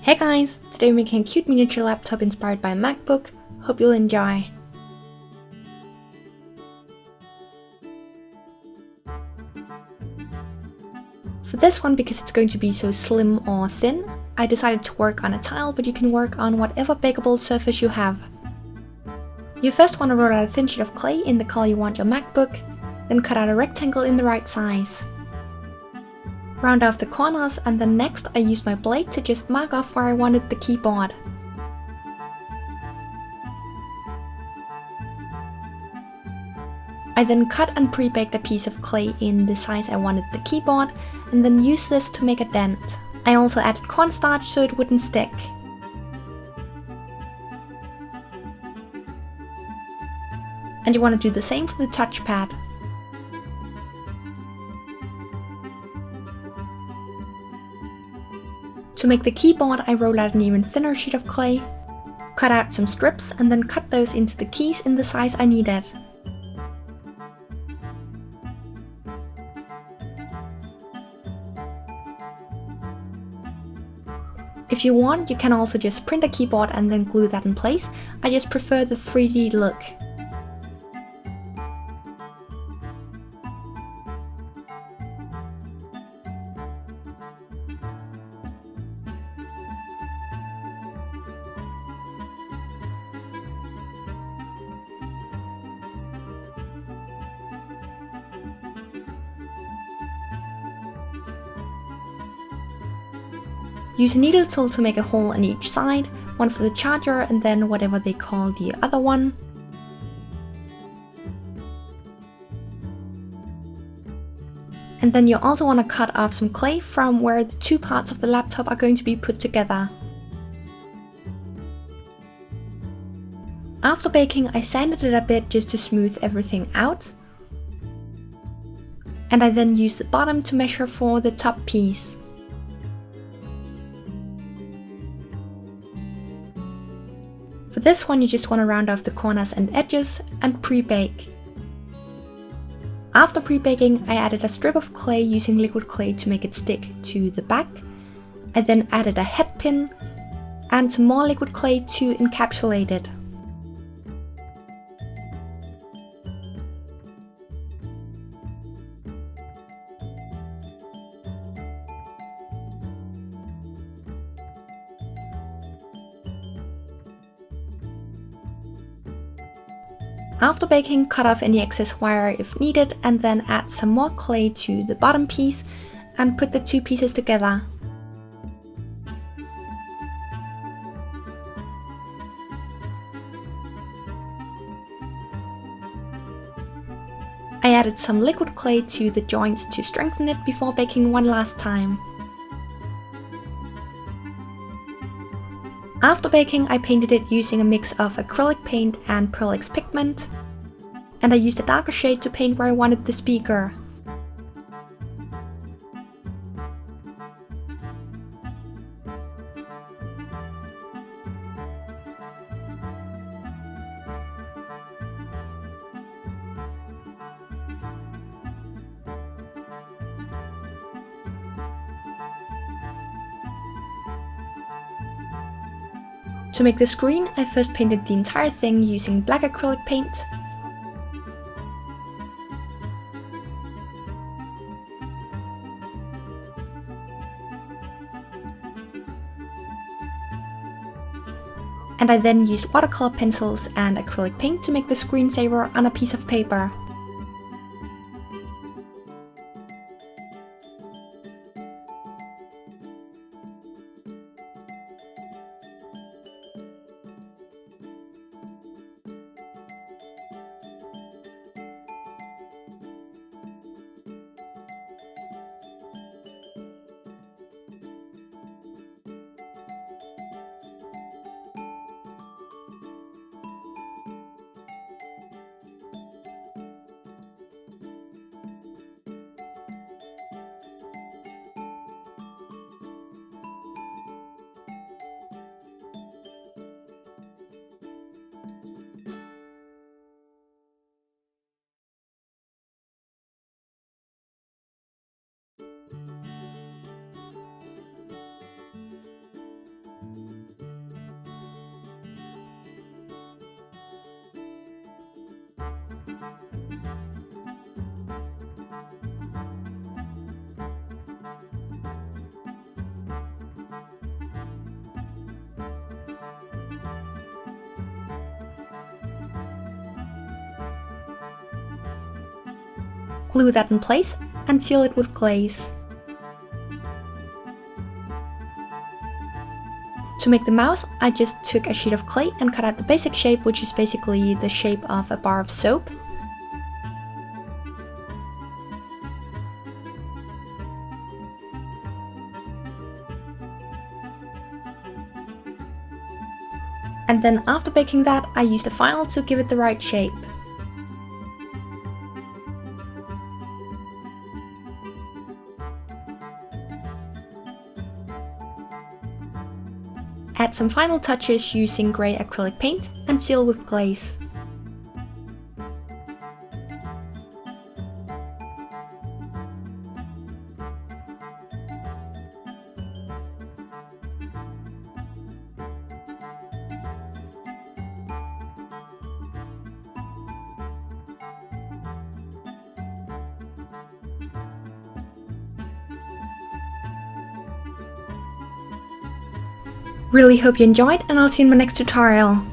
Hey guys! Today we're making a cute miniature laptop inspired by a Macbook. Hope you'll enjoy! For this one, because it's going to be so slim or thin, I decided to work on a tile, but you can work on whatever bakeable surface you have. You first want to roll out a thin sheet of clay in the color you want your MacBook, then cut out a rectangle in the right size. Round off the corners, and then next I used my blade to just mark off where I wanted the keyboard. I then cut and pre-baked a piece of clay in the size I wanted the keyboard, and then used this to make a dent. I also added cornstarch so it wouldn't stick. And you want to do the same for the touchpad. To make the keyboard, I rolled out an even thinner sheet of clay, cut out some strips, and then cut those into the keys in the size I needed. If you want, you can also just print a keyboard and then glue that in place. I just prefer the 3D look. Use a needle tool to make a hole on each side, one for the charger and then whatever they call the other one. And then you also want to cut off some clay from where the two parts of the laptop are going to be put together. After baking, I sanded it a bit just to smooth everything out. And I then used the bottom to measure for the top piece. For this one, you just want to round off the corners and edges and pre-bake. After pre-baking, I added a strip of clay using liquid clay to make it stick to the back. I then added a head pin and some more liquid clay to encapsulate it. After baking, cut off any excess wire if needed, and then add some more clay to the bottom piece and put the two pieces together. I added some liquid clay to the joints to strengthen it before baking one last time. After baking, I painted it using a mix of acrylic paint and Pearlix pigment, and I used a darker shade to paint where I wanted the speaker. To make the screen, I first painted the entire thing using black acrylic paint. And I then used watercolor pencils and acrylic paint to make the screensaver on a piece of paper. Glue that in place and seal it with glaze. To make the mouse, I just took a sheet of clay and cut out the basic shape, which is basically the shape of a bar of soap. And then after baking that, I used a file to give it the right shape. Add some final touches using grey acrylic paint and seal with glaze. Really hope you enjoyed, and I'll see you in my next tutorial.